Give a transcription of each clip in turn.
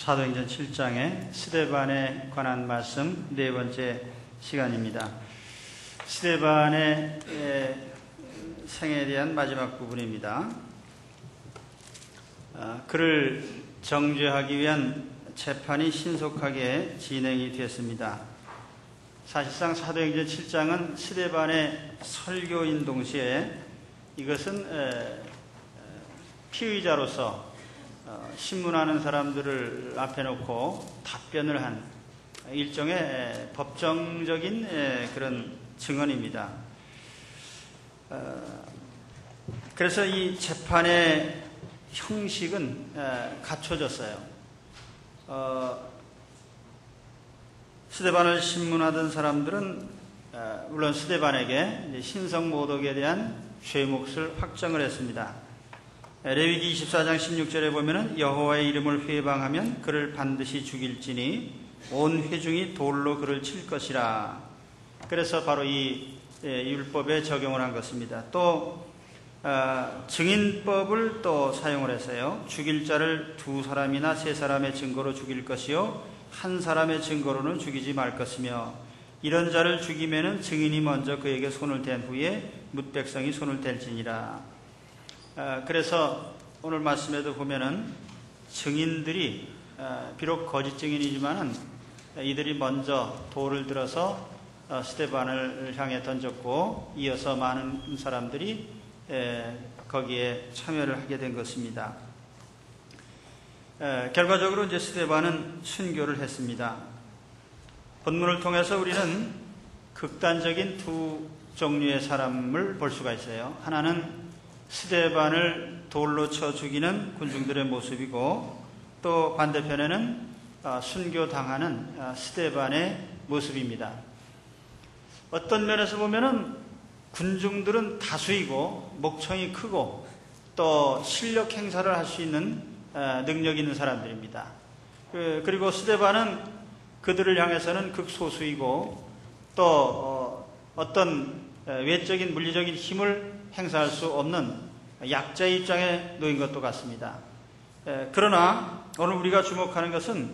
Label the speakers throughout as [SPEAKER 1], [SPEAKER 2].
[SPEAKER 1] 사도행전 7장의 스데반에 관한 말씀 네 번째 시간입니다. 스데반의 생에 대한 마지막 부분입니다. 그를 정죄하기 위한 재판이 신속하게 진행이 되었습니다. 사실상 사도행전 7장은 스데반의 설교인 동시에 이것은 피의자로서 신문하는 사람들을 앞에 놓고 답변을 한 일종의 법정적인 그런 증언입니다. 그래서 이 재판의 형식은 갖춰졌어요. 스데반을 신문하던 사람들은 물론 스데반에게 신성모독에 대한 죄목을 확정을 했습니다. 레위기 24장 16절에 보면은 여호와의 이름을 회방하면 그를 반드시 죽일지니 온 회중이 돌로 그를 칠 것이라. 그래서 바로 이 율법에 적용을 한 것입니다. 또 증인법을 또 사용을 했어요. 죽일 자를 두 사람이나 세 사람의 증거로 죽일 것이요 한 사람의 증거로는 죽이지 말 것이며 이런 자를 죽이면은 증인이 먼저 그에게 손을 댄 후에 뭇 백성이 손을 댈지니라. 그래서 오늘 말씀에도 보면은 증인들이 비록 거짓 증인이지만은 이들이 먼저 돌을 들어서 스데반을 향해 던졌고 이어서 많은 사람들이 거기에 참여를 하게 된 것입니다. 결과적으로 이제 스데반은 순교를 했습니다. 본문을 통해서 우리는 극단적인 두 종류의 사람을 볼 수가 있어요. 하나는 스데반을 돌로 쳐 죽이는 군중들의 모습이고 또 반대편에는 순교당하는 스데반의 모습입니다. 어떤 면에서 보면은 군중들은 다수이고 목청이 크고 또 실력 행사를 할 수 있는 능력 있는 사람들입니다. 그리고 스데반은 그들을 향해서는 극소수이고 또 어떤 외적인 물리적인 힘을 행사할 수 없는 약자의 입장에 놓인 것도 같습니다. 그러나 오늘 우리가 주목하는 것은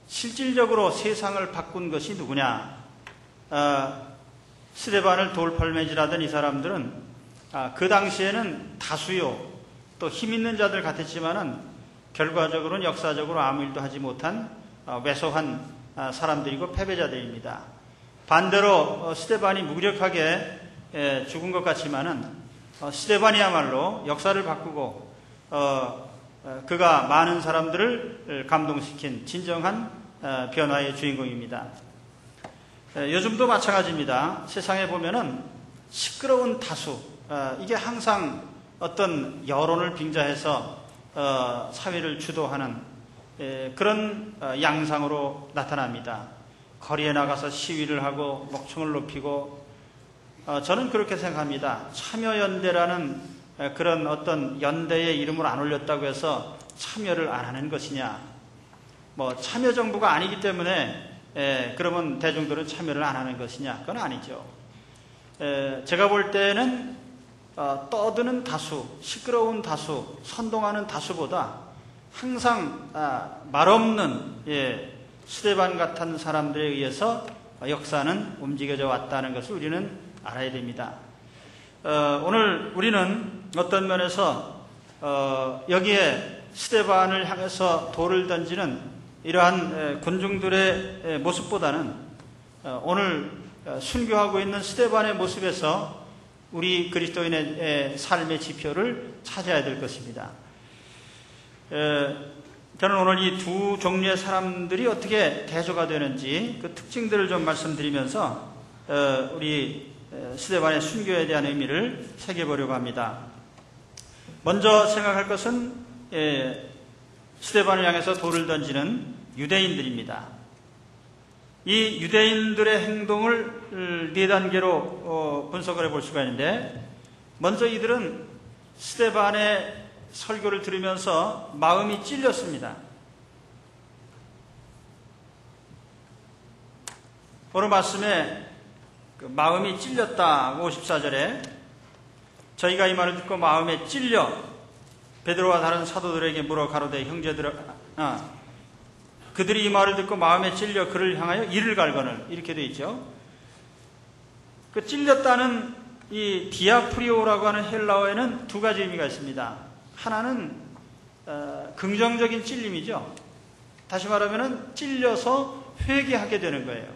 [SPEAKER 1] 실질적으로 세상을 바꾼 것이 누구냐? 스데반을 돌팔매질하던 이 사람들은 그 당시에는 다수요 또 힘 있는 자들 같았지만은 결과적으로는 역사적으로 아무 일도 하지 못한 왜소한 사람들이고 패배자들입니다. 반대로 스데반이 무력하게 죽은 것 같지만은 스데반이야말로 역사를 바꾸고 그가 많은 사람들을 감동시킨 진정한 변화의 주인공입니다. 요즘도 마찬가지입니다. 세상에 보면은 시끄러운 다수 이게 항상 어떤 여론을 빙자해서 사회를 주도하는 그런 양상으로 나타납니다. 거리에 나가서 시위를 하고 목청을 높이고 저는 그렇게 생각합니다. 참여연대라는 그런 어떤 연대의 이름을 안 올렸다고 해서 참여를 안 하는 것이냐. 참여정부가 아니기 때문에 그러면 대중들은 참여를 안 하는 것이냐. 그건 아니죠. 제가 볼 때는 떠드는 다수, 시끄러운 다수, 선동하는 다수보다 항상 말없는 스데반 같은 사람들에 의해서 역사는 움직여져 왔다는 것을 우리는 알아야 됩니다. 오늘 우리는 어떤 면에서 여기에 스데반을 향해서 돌을 던지는 이러한 군중들의 모습보다는 오늘 순교하고 있는 스데반의 모습에서 우리 그리스도인의 삶의 지표를 찾아야 될 것입니다. 저는 오늘 이 두 종류의 사람들이 어떻게 대조가 되는지 그 특징들을 좀 말씀드리면서 우리 스데반의 순교에 대한 의미를 새겨보려고 합니다. 먼저 생각할 것은 스데반을 향해서 돌을 던지는 유대인들입니다. 이 유대인들의 행동을 네 단계로 분석을 해볼 수가 있는데 먼저 이들은 스데반의 설교를 들으면서 마음이 찔렸습니다. 오늘 말씀에 마음이 찔렸다 54절에 저희가 이 말을 듣고 마음에 찔려 베드로와 다른 사도들에게 물어 가로되 형제들아 그들이 이 말을 듣고 마음에 찔려 그를 향하여 이를 갈거늘 이렇게 되어 있죠. 그 찔렸다는 이 디아프리오라고 하는 헬라어에는 두 가지 의미가 있습니다. 하나는 긍정적인 찔림이죠. 다시 말하면 찔려서 회개하게 되는 거예요.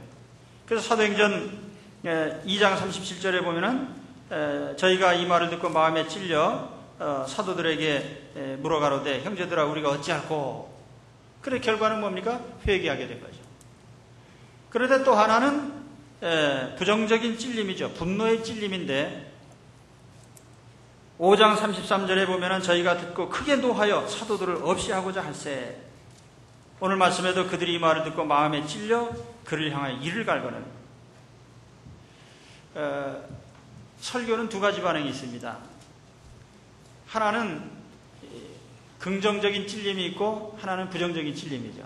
[SPEAKER 1] 그래서 사도행전 2장 37절에 보면은 저희가 이 말을 듣고 마음에 찔려 사도들에게 물어가로되 형제들아 우리가 어찌할꼬. 그래 결과는 뭡니까? 회개하게 된 거죠. 그런데 또 하나는 부정적인 찔림이죠. 분노의 찔림인데 5장 33절에 보면은 저희가 듣고 크게 노하여 사도들을 없이 하고자 할세. 오늘 말씀에도 그들이 이 말을 듣고 마음에 찔려 그를 향하여 이를 갈거늘. 설교는 두 가지 반응이 있습니다. 하나는 긍정적인 찔림이 있고 하나는 부정적인 찔림이죠.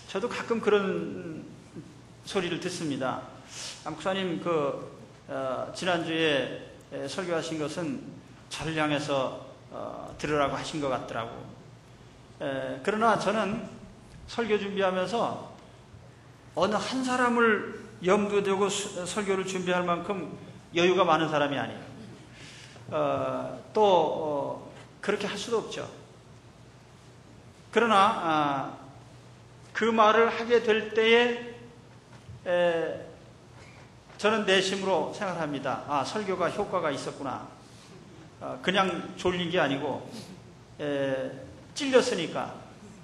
[SPEAKER 1] 저도 가끔 그런 소리를 듣습니다. 목사님 지난주에 설교하신 것은 저를 향해서 들으라고 하신 것 같더라고. 그러나 저는 설교 준비하면서 어느 한 사람을 염두에 두고 설교를 준비할 만큼 여유가 많은 사람이 아니에요. 그렇게 할 수도 없죠. 그러나 그 말을 하게 될 때에 저는 내심으로 생각합니다. 설교가 효과가 있었구나. 그냥 졸린 게 아니고 찔렸으니까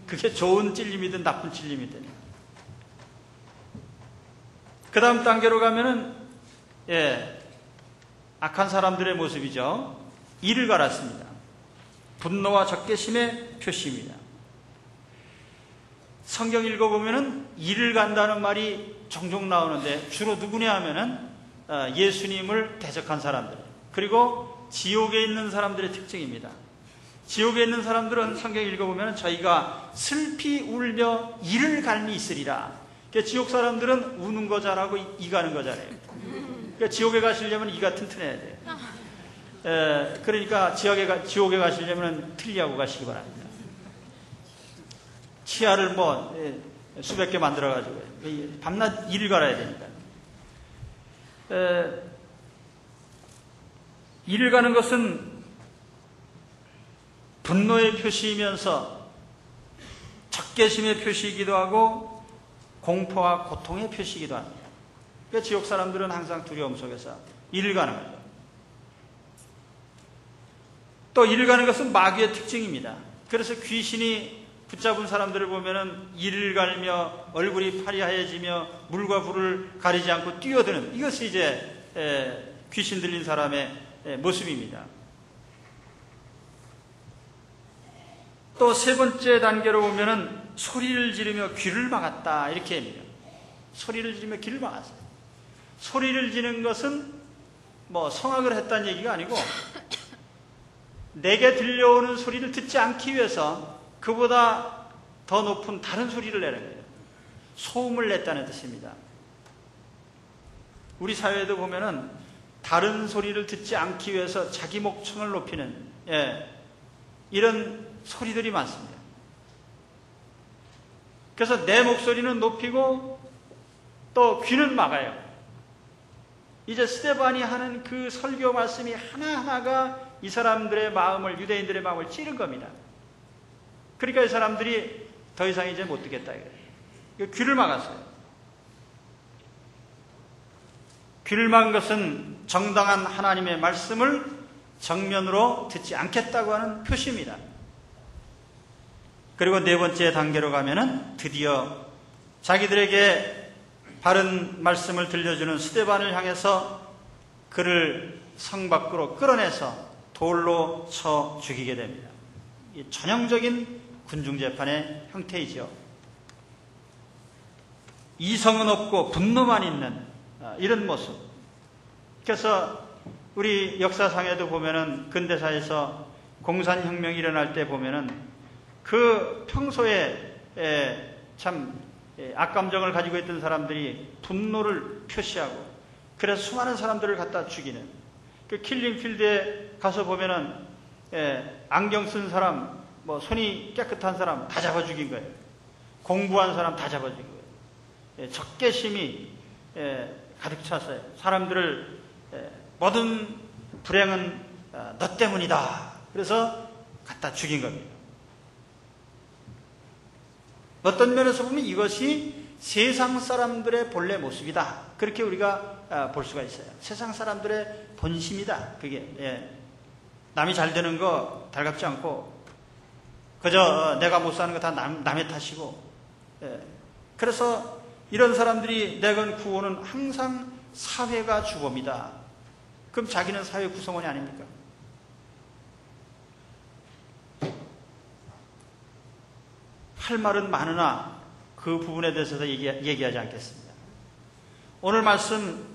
[SPEAKER 1] 그게 좋은 찔림이든 나쁜 찔림이든. 그 다음 단계로 가면은 악한 사람들의 모습이죠. 이를 갈았습니다. 분노와 적개심의 표시입니다. 성경 읽어보면은 이를 간다는 말이 종종 나오는데 주로 누구냐 하면은 예수님을 대적한 사람들, 그리고 지옥에 있는 사람들의 특징입니다. 지옥에 있는 사람들은 성경 읽어보면 저희가 슬피 울며 이를 갈미 있으리라. 그러니까 지옥 사람들은 우는 거 잘하고 이 가는 거 잘해요. 그러니까 지옥에 가시려면 이가 튼튼해야 돼요. 그러니까 지옥에 가시려면 틀리하고 가시기 바랍니다. 치아를 수백 개 만들어가지고 밤낮 이를 갈아야 됩니다. 이를 가는 것은 분노의 표시이면서 적개심의 표시이기도 하고 공포와 고통의 표시이기도 합니다. 그러니까 지옥 사람들은 항상 두려움 속에서 이를 가는 거죠. 또 이를 가는 것은 마귀의 특징입니다. 그래서 귀신이 붙잡은 사람들을 보면은 이를 갈며 얼굴이 파리하얘지며 물과 불을 가리지 않고 뛰어드는, 이것이 이제 귀신 들린 사람의 모습입니다. 또 세 번째 단계로 보면은 소리를 지르며 귀를 막았다 이렇게 합니다. 소리를 지르며 귀를 막았어요. 소리를 지르는 것은 성악을 했다는 얘기가 아니고 내게 들려오는 소리를 듣지 않기 위해서 그보다 더 높은 다른 소리를 내는 거예요. 소음을 냈다는 뜻입니다. 우리 사회에도 보면은 다른 소리를 듣지 않기 위해서 자기 목청을 높이는 이런 소리들이 많습니다. 그래서 내 목소리는 높이고 또 귀는 막아요. 이제 스데반이 하는 그 설교 말씀이 하나하나가 이 사람들의 마음을, 유대인들의 마음을 찌른 겁니다. 그러니까 이 사람들이 더 이상 이제 못 듣겠다 이거예요. 귀를 막았어요. 귀를 막은 것은 정당한 하나님의 말씀을 정면으로 듣지 않겠다고 하는 표시입니다. 그리고 네 번째 단계로 가면은 드디어 자기들에게 바른 말씀을 들려주는 스데반을 향해서 그를 성 밖으로 끌어내서 돌로 쳐 죽이게 됩니다. 이 전형적인 군중재판의 형태이죠. 이성은 없고 분노만 있는 이런 모습. 그래서 우리 역사상에도 보면은 근대사에서 공산혁명이 일어날 때 보면은 그 평소에 참 악감정을 가지고 있던 사람들이 분노를 표시하고 그래서 수많은 사람들을 갖다 죽이는 그 킬링필드에 가서 보면은 안경 쓴 사람, 손이 깨끗한 사람 다 잡아 죽인 거예요. 공부한 사람 다 잡아준 거예요. 예, 적개심이 가득 찼어요. 사람들을 모든 불행은 너 때문이다. 그래서 갖다 죽인 겁니다. 어떤 면에서 보면 이것이 세상 사람들의 본래 모습이다. 그렇게 우리가 볼 수가 있어요. 세상 사람들의 본심이다. 그게 남이 잘 되는 거 달갑지 않고 그저 내가 못 사는 거 다 남의 탓이고 그래서 이런 사람들이 내건 구호는 항상 사회가 주범이다. 그럼 자기는 사회 구성원이 아닙니까? 할 말은 많으나 그 부분에 대해서 얘기하지 않겠습니다. 오늘 말씀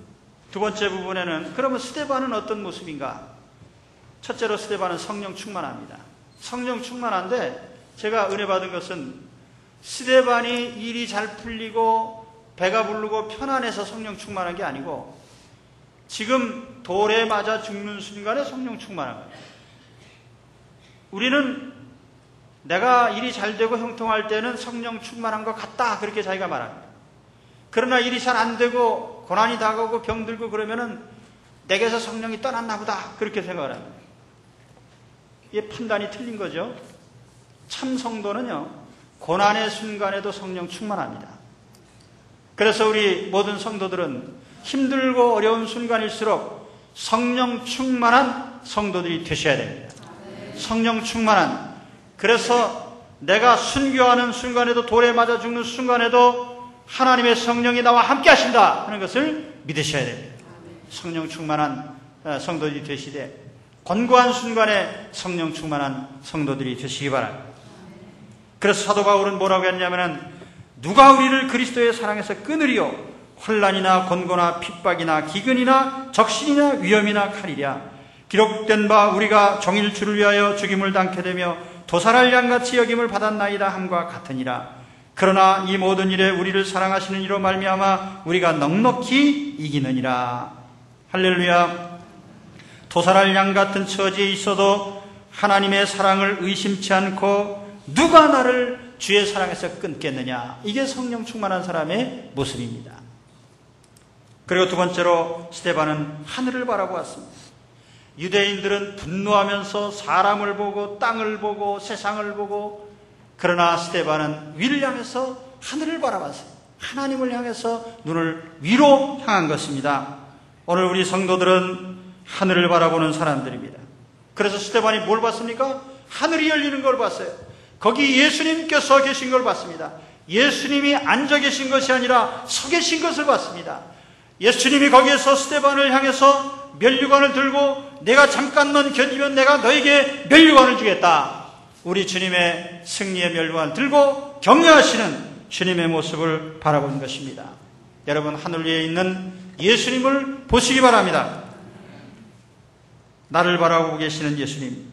[SPEAKER 1] 두 번째 부분에는 그러면 스데반은 어떤 모습인가? 첫째로 스데반은 성령 충만합니다. 성령 충만한데 제가 은혜 받은 것은 스데반이 일이 잘 풀리고 배가 부르고 편안해서 성령 충만한 게 아니고 지금 돌에 맞아 죽는 순간에 성령 충만한 거예요. 우리는 내가 일이 잘 되고 형통할 때는 성령 충만한 것 같다 그렇게 자기가 말합니다. 그러나 일이 잘 안 되고 고난이 다가오고 병들고 그러면은 내게서 성령이 떠났나 보다 그렇게 생각을 합니다. 이게 판단이 틀린 거죠. 참 성도는요 고난의 순간에도 성령 충만합니다. 그래서 우리 모든 성도들은 힘들고 어려운 순간일수록 성령 충만한 성도들이 되셔야 됩니다. 성령 충만한. 그래서 내가 순교하는 순간에도 돌에 맞아 죽는 순간에도 하나님의 성령이 나와 함께 하신다 하는 것을 믿으셔야 됩니다. 성령 충만한 성도들이 되시되 권고한 순간에 성령 충만한 성도들이 되시기 바랍니다. 그래서 사도 바울은 뭐라고 했냐면은 누가 우리를 그리스도의 사랑에서 끊으리요 환난이나 권고나 핍박이나 기근이나 적신이나 위험이나 칼이랴 기록된 바 우리가 정일 주를 위하여 죽임을 당케 되며 도살할 양같이 여김을 받았나이다 함과 같으니라. 그러나 이 모든 일에 우리를 사랑하시는 이로 말미암아 우리가 넉넉히 이기느니라. 할렐루야. 도살할 양 같은 처지에 있어도 하나님의 사랑을 의심치 않고 누가 나를 주의 사랑에서 끊겠느냐. 이게 성령 충만한 사람의 모습입니다. 그리고 두 번째로 스데반은 하늘을 바라보았습니다. 유대인들은 분노하면서 사람을 보고 땅을 보고 세상을 보고 그러나 스데반은 위를 향해서 하늘을 바라봤어요. 하나님을 향해서 눈을 위로 향한 것입니다. 오늘 우리 성도들은 하늘을 바라보는 사람들입니다. 그래서 스데반이 뭘 봤습니까? 하늘이 열리는 걸 봤어요. 거기 예수님께서 계신 걸 봤습니다. 예수님이 앉아 계신 것이 아니라 서 계신 것을 봤습니다. 예수님이 거기에서 스데반을 향해서 면류관을 들고 내가 잠깐만 견디면 내가 너에게 면류관을 주겠다. 우리 주님의 승리의 면류관을 들고 격려하시는 주님의 모습을 바라보는 것입니다. 여러분 하늘 위에 있는 예수님을 보시기 바랍니다. 나를 바라보고 계시는 예수님.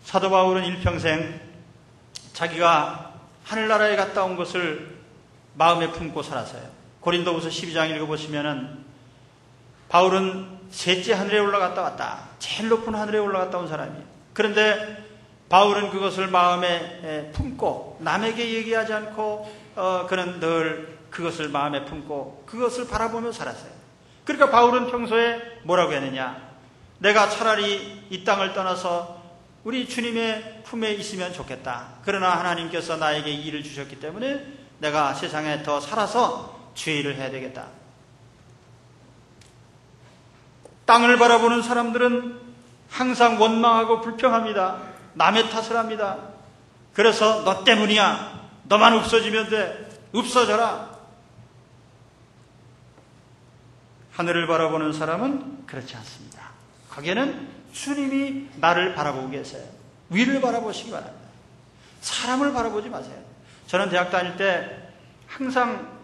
[SPEAKER 1] 사도 바울은 일평생 자기가 하늘나라에 갔다 온 것을 마음에 품고 살았어요. 고린도후서 12장 읽어보시면은 바울은 셋째 하늘에 올라갔다 왔다. 제일 높은 하늘에 올라갔다 온 사람이에요. 그런데 바울은 그것을 마음에 품고 남에게 얘기하지 않고 그는 늘 그것을 마음에 품고 그것을 바라보며 살았어요. 그러니까 바울은 평소에 뭐라고 했느냐. 내가 차라리 이 땅을 떠나서 우리 주님의 품에 있으면 좋겠다. 그러나 하나님께서 나에게 이 일을 주셨기 때문에 내가 세상에 더 살아서 주의 일을 해야 되겠다. 땅을 바라보는 사람들은 항상 원망하고 불평합니다. 남의 탓을 합니다. 그래서 너 때문이야. 너만 없어지면 돼. 없어져라. 하늘을 바라보는 사람은 그렇지 않습니다. 거기에는 주님이 나를 바라보고 계세요. 위를 바라보시기 바랍니다. 사람을 바라보지 마세요. 저는 대학 다닐 때 항상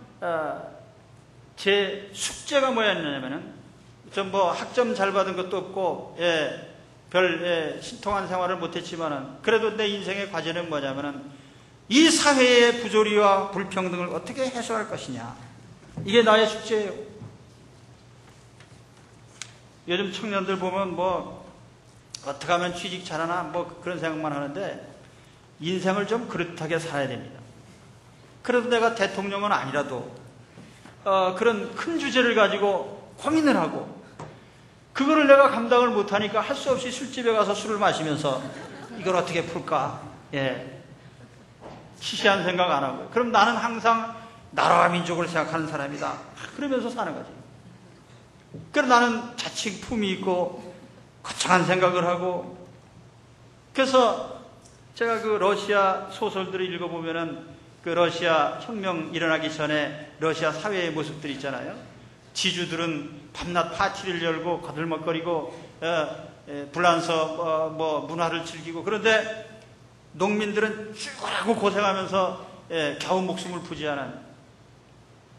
[SPEAKER 1] 제 숙제가 뭐였냐면은 좀 학점 잘 받은 것도 없고 별 신통한 생활을 못했지만은 그래도 내 인생의 과제는 뭐냐면은 이 사회의 부조리와 불평등을 어떻게 해소할 것이냐. 이게 나의 숙제예요. 요즘 청년들 보면 어떻게 하면 취직 잘하나 그런 생각만 하는데 인생을 좀 그릇하게 살아야 됩니다. 그래도 내가 대통령은 아니라도 그런 큰 주제를 가지고 고민을 하고 그거를 내가 감당을 못하니까 할 수 없이 술집에 가서 술을 마시면서 이걸 어떻게 풀까? 시시한 생각 안 하고. 그럼 나는 항상 나라와 민족을 생각하는 사람이다. 그러면서 사는 거지. 그럼 나는 자칭 품이 있고 거창한 생각을 하고. 그래서 제가 그 러시아 소설들을 읽어보면은 그 러시아 혁명 일어나기 전에 러시아 사회의 모습들 있잖아요. 지주들은 밤낮 파티를 열고 거들먹거리고 불란서 문화를 즐기고, 그런데 농민들은 죽으라고 고생하면서 겨우 목숨을 부지하는.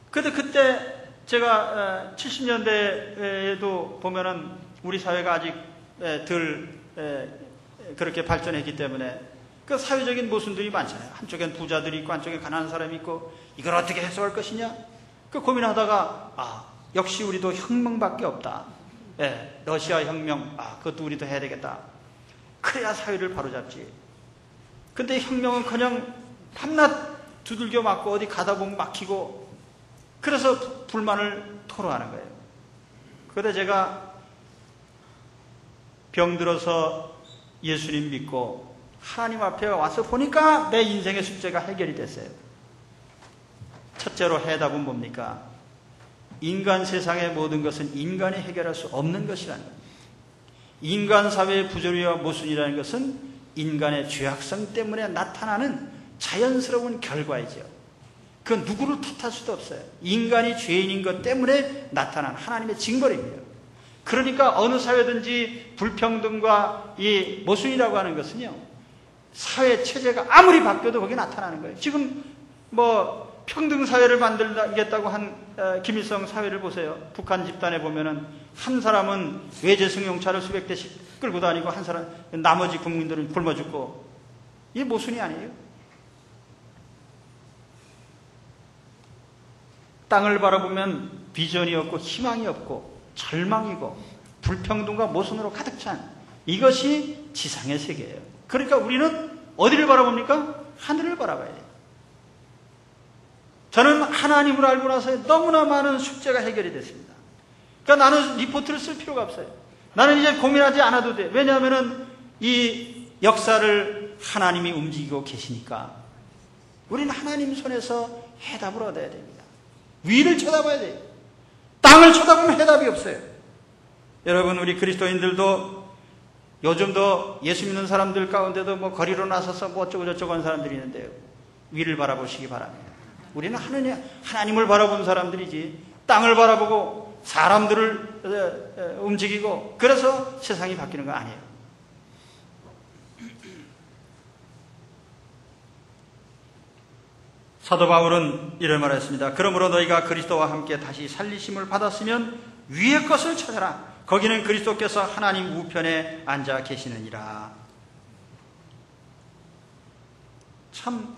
[SPEAKER 1] 그런데 그때 제가 70년대에도 보면은 우리 사회가 아직 덜 그렇게 발전했기 때문에 그 사회적인 모순들이 많잖아요. 한쪽엔 부자들이 있고 한쪽엔 가난한 사람이 있고, 이걸 어떻게 해소할 것이냐? 그 고민하다가 역시 우리도 혁명밖에 없다. 러시아 혁명, 그것도 우리도 해야 되겠다. 그래야 사회를 바로잡지. 근데 혁명은 그냥 밤낮 두들겨 맞고 어디 가다 보면 막히고, 그래서 불만을 토로하는 거예요. 그런데 제가 병들어서 예수님 믿고 하나님 앞에 와서 보니까 내 인생의 숙제가 해결이 됐어요. 첫째로 해답은 뭡니까? 인간 세상의 모든 것은 인간이 해결할 수 없는 것이라는 겁니다. 인간 사회의 부조리와 모순이라는 것은 인간의 죄악성 때문에 나타나는 자연스러운 결과이죠. 그건 누구를 탓할 수도 없어요. 인간이 죄인인 것 때문에 나타난 하나님의 징벌입니다. 그러니까 어느 사회든지 불평등과 이 모순이라고 하는 것은요, 사회 체제가 아무리 바뀌어도 거기 나타나는 거예요. 지금 평등 사회를 만들겠다고 한 김일성 사회를 보세요. 북한 집단에 보면은 한 사람은 외제 승용차를 수백 대씩 끌고 다니고 한 사람, 나머지 국민들은 굶어 죽고. 이게 모순이 아니에요. 땅을 바라보면 비전이 없고 희망이 없고 절망이고 불평등과 모순으로 가득 찬 이것이 지상의 세계예요. 그러니까 우리는 어디를 바라봅니까? 하늘을 바라봐야 돼요. 저는 하나님을 알고 나서 너무나 많은 숙제가 해결이 됐습니다. 그러니까 나는 리포트를 쓸 필요가 없어요. 나는 이제 고민하지 않아도 돼. 왜냐하면 이 역사를 하나님이 움직이고 계시니까 우리는 하나님 손에서 해답을 얻어야 됩니다. 위를 쳐다봐야 돼요. 땅을 쳐다보면 해답이 없어요. 여러분, 우리 그리스도인들도 요즘도 예수 믿는 사람들 가운데도 거리로 나서서 어쩌고 저쩌고 하는 사람들이 있는데요. 위를 바라보시기 바랍니다. 우리는 하나님을 바라본 사람들이지, 땅을 바라보고 사람들을 움직이고 그래서 세상이 바뀌는 거 아니에요. 사도 바울은 이런 말을 했습니다. 그러므로 너희가 그리스도와 함께 다시 살리심을 받았으면 위의 것을 찾아라. 거기는 그리스도께서 하나님 우편에 앉아 계시느니라. 참,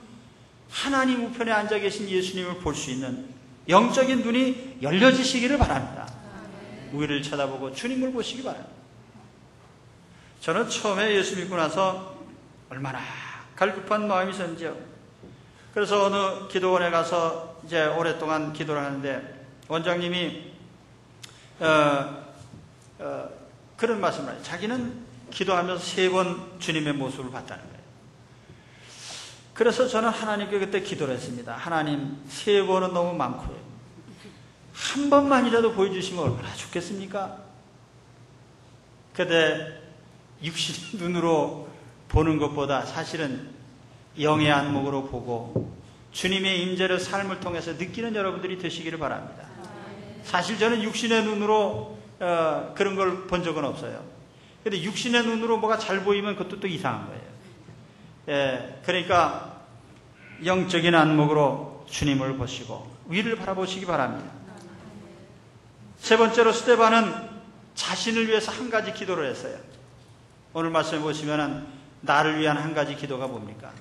[SPEAKER 1] 하나님 우편에 앉아 계신 예수님을 볼 수 있는 영적인 눈이 열려지시기를 바랍니다. 위를 쳐다보고 주님을 보시기 바랍니다. 저는 처음에 예수 믿고 나서 얼마나 갈급한 마음이 있었는지요. 그래서 어느 기도원에 가서 이제 오랫동안 기도를 하는데 원장님이 그런 말씀을 해요. 자기는 기도하면서 3번 주님의 모습을 봤다는 거예요. 그래서 저는 하나님께 그때 기도를 했습니다. 하나님, 3번은 너무 많고요. 한 번만이라도 보여주시면 얼마나 좋겠습니까? 그런데 육신의 눈으로 보는 것보다 사실은 영의 안목으로 보고 주님의 임재를 삶을 통해서 느끼는 여러분들이 되시기를 바랍니다. 사실 저는 육신의 눈으로 그런 걸 본 적은 없어요. 그런데 육신의 눈으로 뭐가 잘 보이면 그것도 또 이상한 거예요. 그러니까 영적인 안목으로 주님을 보시고 위를 바라보시기 바랍니다. 세 번째로 스데반은 자신을 위해서 한 가지 기도를 했어요. 오늘 말씀해 보시면 나를 위한 한 가지 기도가 뭡니까?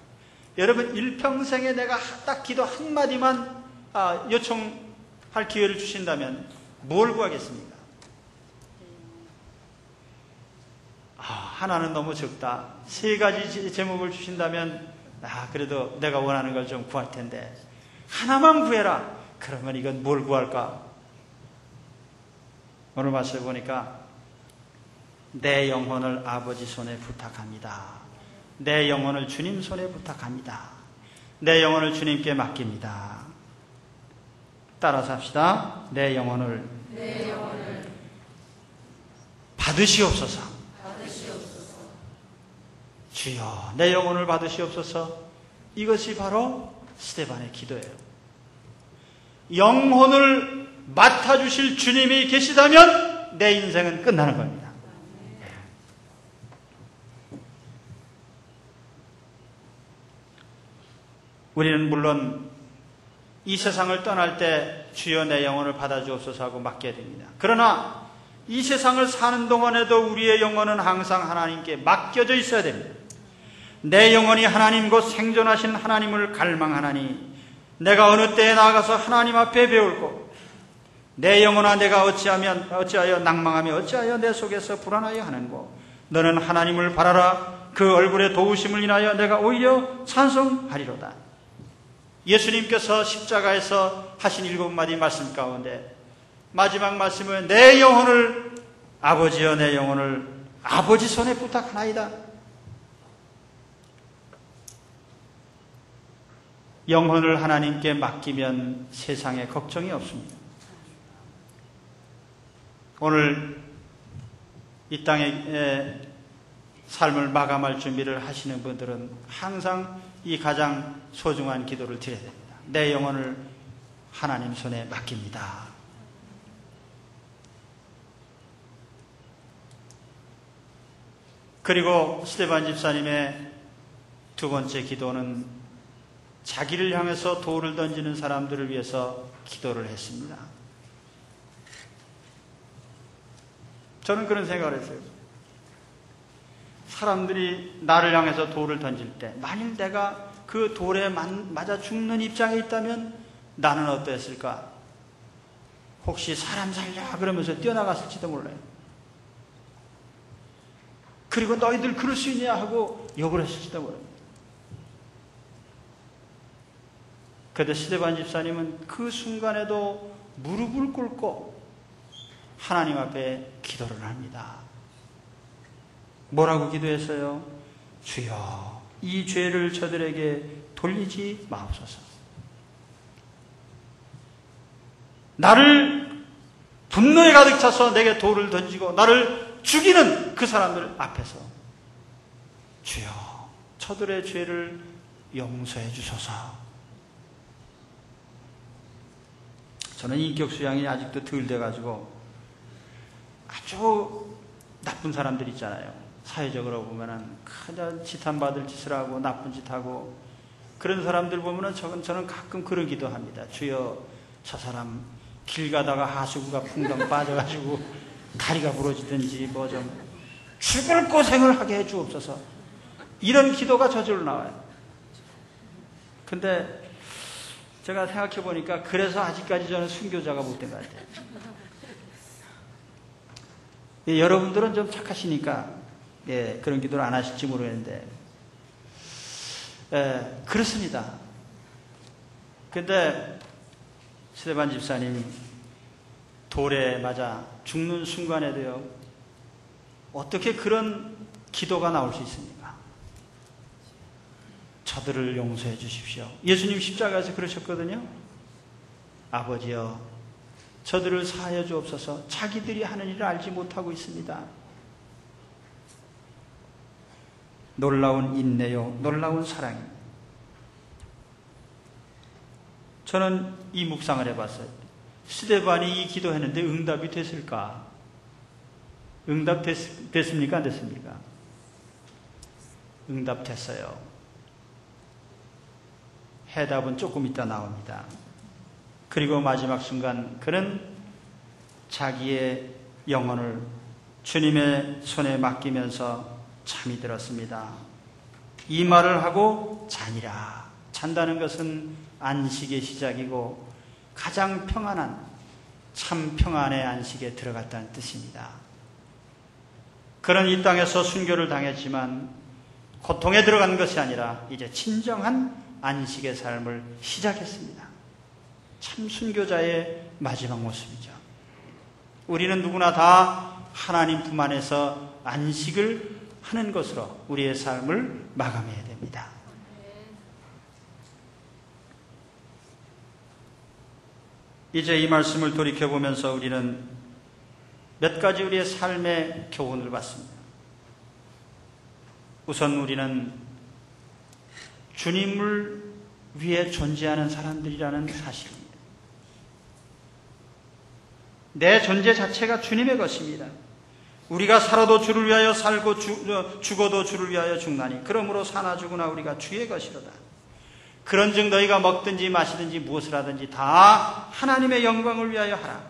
[SPEAKER 1] 여러분, 일평생에 내가 딱 기도 한마디만 요청할 기회를 주신다면 뭘 구하겠습니까? 하나는 너무 적다. 3가지 제목을 주신다면 그래도 내가 원하는 걸 좀 구할 텐데 하나만 구해라. 그러면 이건 뭘 구할까? 오늘 말씀을 보니까 내 영혼을 아버지 손에 부탁합니다. 내 영혼을 주님 손에 부탁합니다. 내 영혼을 주님께 맡깁니다. 따라서 합시다. 내 영혼을 받으시옵소서. 주여 내 영혼을 받으시옵소서. 이것이 바로 스데반의 기도예요. 영혼을 맡아주실 주님이 계시다면 내 인생은 끝나는 겁니다. 우리는 물론 이 세상을 떠날 때 주여 내 영혼을 받아주옵소서 하고 맡겨야 됩니다. 그러나 이 세상을 사는 동안에도 우리의 영혼은 항상 하나님께 맡겨져 있어야 됩니다. 내 영혼이 하나님 곧 생존하신 하나님을 갈망하나니 내가 어느 때에 나아가서 하나님 앞에 배울고 내 영혼아 내가 어찌하여 낭망하며 어찌하여 내 속에서 불안하여 하는고 너는 하나님을 바라라. 그 얼굴의 도우심을 인하여 내가 오히려 찬송하리로다. 예수님께서 십자가에서 하신 7마디 말씀 가운데 마지막 말씀은 내 영혼을 아버지여 내 영혼을 아버지 손에 부탁하나이다. 영혼을 하나님께 맡기면 세상에 걱정이 없습니다. 오늘 이 땅의 삶을 마감할 준비를 하시는 분들은 항상 이 가장 소중한 기도를 드려야 됩니다. 내 영혼을 하나님 손에 맡깁니다. 그리고 스데반 집사님의 두 번째 기도는 자기를 향해서 돌을 던지는 사람들을 위해서 기도를 했습니다. 저는 그런 생각을 했어요. 사람들이 나를 향해서 돌을 던질 때 만일 내가 그 돌에 맞아 죽는 입장에 있다면 나는 어떠했을까? 혹시 사람 살려 그러면서 뛰어나갔을지도 몰라요. 그리고 너희들 그럴 수 있냐 하고 욕을 했을지도 몰라요. 그런데 스데반 집사님은 그 순간에도 무릎을 꿇고 하나님 앞에 기도를 합니다. 뭐라고 기도했어요? 주여 이 죄를 저들에게 돌리지 마옵소서. 나를 분노에 가득 차서 내게 돌을 던지고 나를 죽이는 그 사람들 앞에서 주여 저들의 죄를 용서해 주소서. 저는 인격 수양이 아직도 덜 돼가지고 아주 나쁜 사람들 있잖아요. 사회적으로 보면은 그냥 지탄받을 짓을 하고 나쁜 짓 하고 그런 사람들 보면은 저는 가끔 그런 기도 합니다. 주여 저 사람 길 가다가 하수구가 풍덩 빠져가지고 다리가 부러지든지 뭐 좀 죽을 고생을 하게 해주옵소서. 이런 기도가 저절로 나와요. 근데 제가 생각해 보니까 그래서 아직까지 저는 순교자가 못 된 것 같아요. 여러분들은 좀 착하시니까 그런 기도를 안 하실지 모르겠는데 그렇습니다. 근데 스데반 집사님이 돌에 맞아 죽는 순간에도요 어떻게 그런 기도가 나올 수 있습니까? 저들을 용서해 주십시오. 예수님 십자가에서 그러셨거든요. 아버지여 저들을 사하여 주옵소서. 자기들이 하는 일을 알지 못하고 있습니다. 놀라운 인내요 놀라운 사랑입니다. 저는 이 묵상을 해봤어요. 스데반이 이 기도했는데 응답이 됐을까? 됐습니까? 안 됐습니까? 응답됐어요. 해답은 조금 이따 나옵니다. 그리고 마지막 순간 그는 자기의 영혼을 주님의 손에 맡기면서 잠이 들었습니다. 이 말을 하고 자니라. 잔다는 것은 안식의 시작이고 가장 평안한 참 평안의 안식에 들어갔다는 뜻입니다. 그는 이 땅에서 순교를 당했지만 고통에 들어간 것이 아니라 이제 진정한 안식의 삶을 시작했습니다. 참 순교자의 마지막 모습이죠. 우리는 누구나 다 하나님 품 안에서 안식을 하는 것으로 우리의 삶을 마감해야 됩니다. 이제 이 말씀을 돌이켜보면서 우리는 몇 가지 우리의 삶의 교훈을 받습니다. 우선 우리는 주님을 위해 존재하는 사람들이라는 사실입니다. 내 존재 자체가 주님의 것입니다. 우리가 살아도 주를 위하여 살고 죽어도 주를 위하여 죽나니 그러므로 사나 죽으나 우리가 주의 것이로다. 그런즉 너희가 먹든지 마시든지 무엇을 하든지 다 하나님의 영광을 위하여 하라.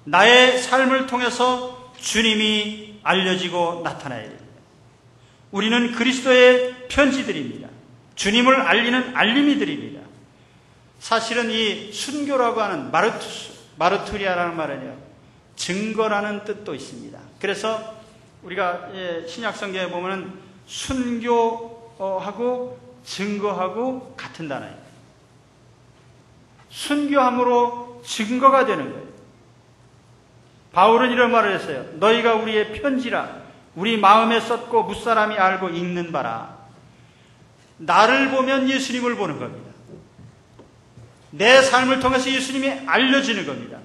[SPEAKER 1] 나의 삶을 통해서 주님이 알려지고 나타나야 됩니다. 우리는 그리스도의 편지들입니다. 주님을 알리는 알림이들입니다. 사실은 이 순교라고 하는 마르투리아라는 말은요, 증거라는 뜻도 있습니다. 그래서 우리가 신약 성경에 보면 순교하고 증거하고 같은 단어입니다. 순교함으로 증거가 되는 거예요. 바울은 이런 말을 했어요. 너희가 우리의 편지라 우리 마음에 썼고 무사람이 알고 읽는 바라. 나를 보면 예수님을 보는 겁니다. 내 삶을 통해서 예수님이 알려지는 겁니다.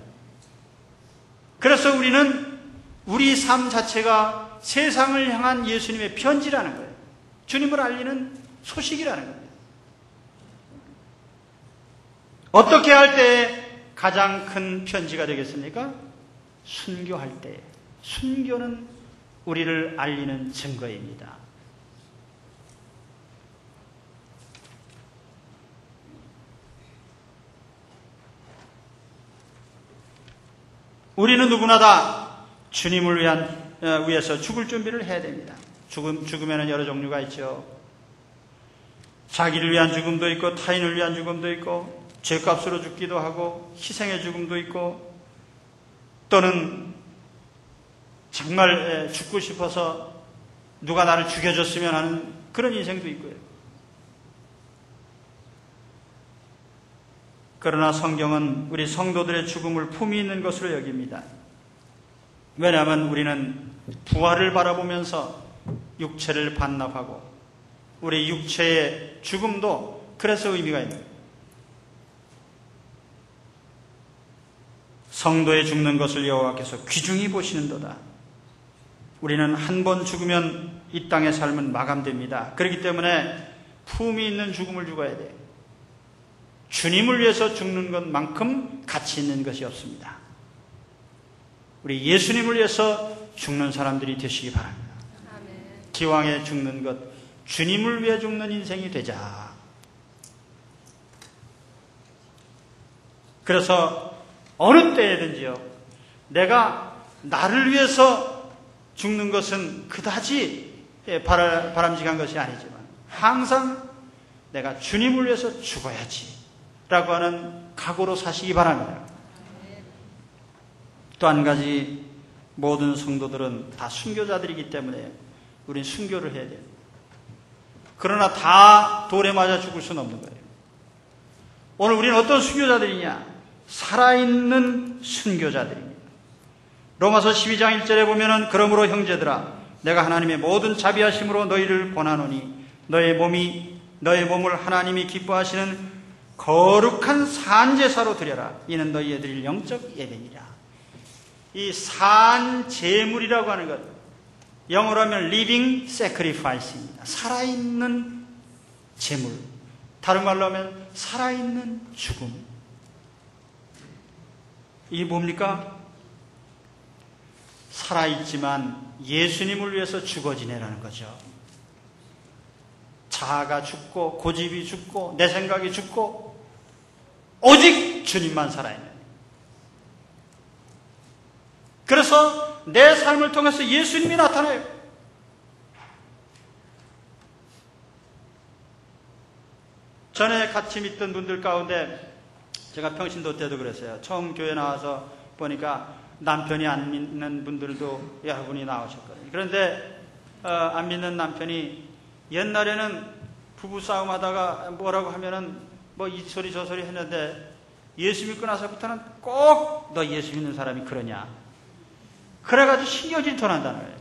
[SPEAKER 1] 그래서 우리는 우리 삶 자체가 세상을 향한 예수님의 편지라는 거예요. 주님을 알리는 소식이라는 겁니다. 어떻게 할 때 가장 큰 편지가 되겠습니까? 순교할 때. 순교는 우리를 알리는 증거입니다. 우리는 누구나 다 주님을 위해서 죽을 준비를 해야 됩니다. 죽음에는 여러 종류가 있죠. 자기를 위한 죽음도 있고 타인을 위한 죽음도 있고 죄값으로 죽기도 하고 희생의 죽음도 있고 또는 정말 죽고 싶어서 누가 나를 죽여줬으면 하는 그런 인생도 있고요. 그러나 성경은 우리 성도들의 죽음을 품위 있는 것으로 여깁니다. 왜냐하면 우리는 부활을 바라보면서 육체를 반납하고 우리 육체의 죽음도 그래서 의미가 있는 거예요. 성도의 죽는 것을 여호와께서 귀중히 보시는도다. 우리는 한 번 죽으면 이 땅의 삶은 마감됩니다. 그렇기 때문에 품위 있는 죽음을 죽어야 돼요. 주님을 위해서 죽는 것만큼 가치 있는 것이 없습니다. 우리 예수님을 위해서 죽는 사람들이 되시기 바랍니다. 기왕에 죽는 것, 주님을 위해 죽는 인생이 되자. 그래서 어느 때든지요, 내가 나를 위해서 죽는 것은 그다지 바람직한 것이 아니지만 항상 내가 주님을 위해서 죽어야지 라고 하는 각오로 사시기 바랍니다. 또 한 가지, 모든 성도들은 다 순교자들이기 때문에 우리는 순교를 해야 돼요. 그러나 다 돌에 맞아 죽을 수는 없는 거예요. 오늘 우리는 어떤 순교자들이냐? 살아있는 순교자들입니다. 로마서 12장 1절에 보면은 그러므로 형제들아 내가 하나님의 모든 자비하심으로 너희를 권하노니 너의 몸을 하나님이 기뻐하시는 거룩한 산제사로 드려라. 이는 너희에 드릴 영적 예배니라. 이 산제물이라고 하는 것, 영어로 하면 living sacrifice입니다. 살아있는 제물. 다른 말로 하면 살아있는 죽음. 이게 뭡니까? 살아있지만 예수님을 위해서 죽어 지내라는 거죠. 자아가 죽고 고집이 죽고 내 생각이 죽고 오직 주님만 살아있는. 그래서 내 삶을 통해서 예수님이 나타나요. 전에 같이 믿던 분들 가운데 제가 평신도 때도 그랬어요. 처음 교회 나와서 보니까 남편이 안 믿는 분들도 여러분이 나오셨거든요. 그런데 안 믿는 남편이 옛날에는 부부싸움 하다가 뭐라고 하면은 뭐 이 소리 저 소리 했는데 예수 믿고 나서부터는 꼭 너 예수 믿는 사람이 그러냐. 그래가지고 신경질터 난다는 거예요.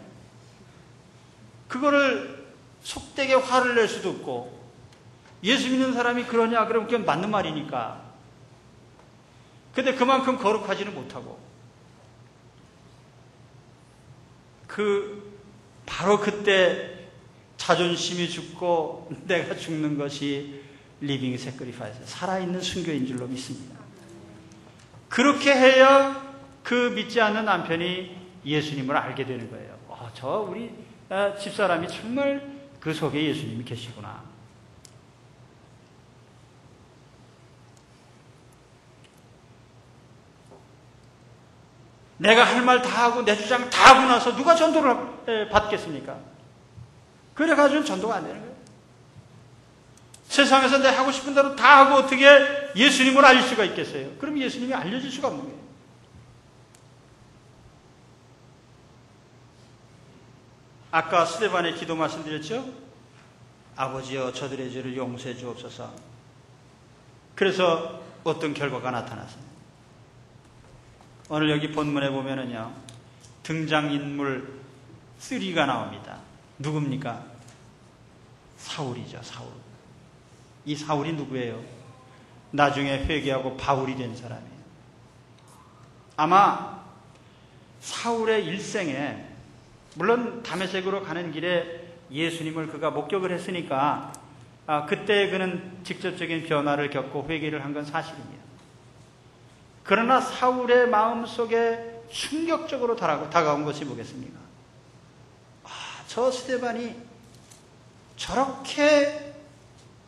[SPEAKER 1] 그거를 속되게 화를 낼 수도 없고 예수 믿는 사람이 그러냐 그러면 그건 맞는 말이니까. 근데 그만큼 거룩하지는 못하고 바로 그때 자존심이 죽고 내가 죽는 것이 리빙 세크리파이스, 살아있는 순교인 줄로 믿습니다. 그렇게 해야 그 믿지 않는 남편이 예수님을 알게 되는 거예요. 우리 집사람이 정말 그 속에 예수님이 계시구나. 내가 할 말 다 하고 내 주장 다 하고 나서 누가 전도를 받겠습니까? 그래가지고는 전도가 안 되는 거예요. 세상에서 내 하고 싶은 대로 다 하고 어떻게 예수님을 알릴 수가 있겠어요? 그럼 예수님이 알려질 수가 없는 거예요. 아까 스데반의 기도 말씀드렸죠? 아버지여 저들의 죄를 용서해 주옵소서. 그래서 어떤 결과가 나타났습니다. 오늘 여기 본문에 보면은요, 등장인물 3가 나옵니다. 누굽니까? 사울이죠, 사울. 이 사울이 누구예요? 나중에 회개하고 바울이 된 사람이에요. 아마 사울의 일생에, 물론 다메섹으로 가는 길에 예수님을 그가 목격을 했으니까 그때 그는 직접적인 변화를 겪고 회개를 한 건 사실입니다. 그러나 사울의 마음속에 충격적으로 다가온 것이 뭐겠습니까? 저 스데반이 저렇게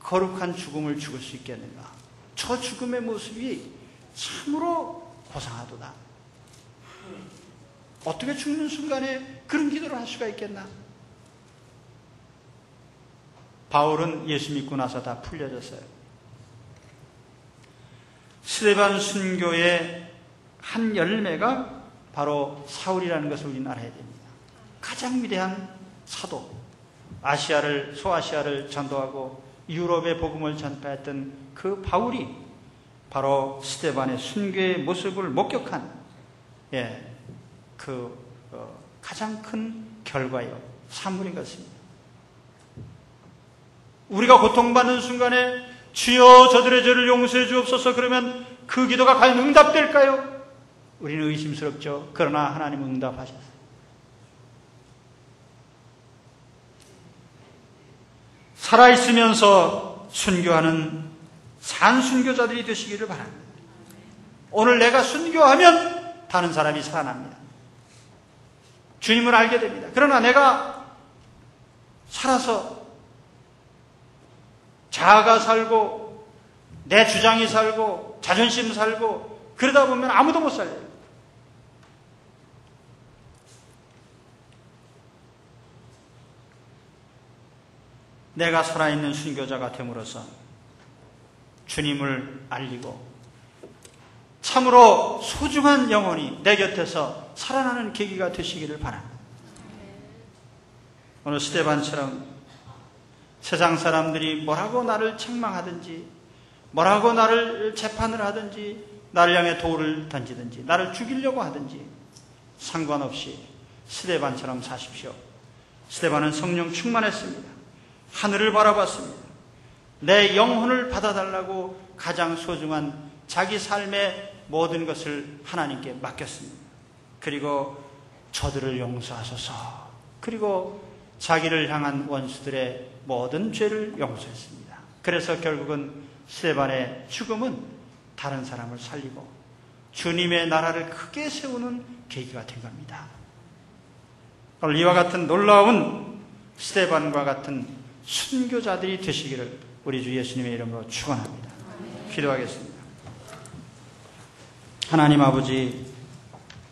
[SPEAKER 1] 거룩한 죽음을 죽을 수 있겠는가? 저 죽음의 모습이 참으로 고상하도다. 어떻게 죽는 순간에 그런 기도를 할 수가 있겠나? 바울은 예수 믿고 나서 다 풀려졌어요. 스데반 순교의 한 열매가 바로 사울이라는 것을 우리는 알아야 됩니다. 가장 위대한 사도, 소아시아를 전도하고 유럽의 복음을 전파했던 그 바울이 바로 스데반의 순교의 모습을 목격한 가장 큰 결과요, 산물인 것입니다. 우리가 고통받는 순간에 주여 저들의 죄를 용서해 주옵소서 그러면 그 기도가 과연 응답될까요? 우리는 의심스럽죠. 그러나 하나님은 응답하셨어요. 살아있으면서 순교하는 산순교자들이 되시기를 바랍니다. 오늘 내가 순교하면 다른 사람이 살아납니다. 주님을 알게 됩니다. 그러나 내가 살아서 자아가 살고 내 주장이 살고 자존심 살고 그러다 보면 아무도 못 살려요. 내가 살아있는 순교자가 됨으로써 주님을 알리고 참으로 소중한 영혼이 내 곁에서 살아나는 계기가 되시기를 바랍니다. 오늘 스데반처럼 세상 사람들이 뭐라고 나를 책망하든지 뭐라고 나를 재판을 하든지 나를 향해 돌을 던지든지 나를 죽이려고 하든지 상관없이 스데반처럼 사십시오. 스데반은 성령 충만했습니다. 하늘을 바라봤습니다. 내 영혼을 받아달라고 가장 소중한 자기 삶의 모든 것을 하나님께 맡겼습니다. 그리고 저들을 용서하소서. 그리고 자기를 향한 원수들의 모든 죄를 용서했습니다. 그래서 결국은 스데반의 죽음은 다른 사람을 살리고 주님의 나라를 크게 세우는 계기가 된 겁니다. 오늘 이와 같은 놀라운 스데반과 같은 순교자들이 되시기를 우리 주 예수님의 이름으로 축원합니다. 기도하겠습니다. 하나님 아버지,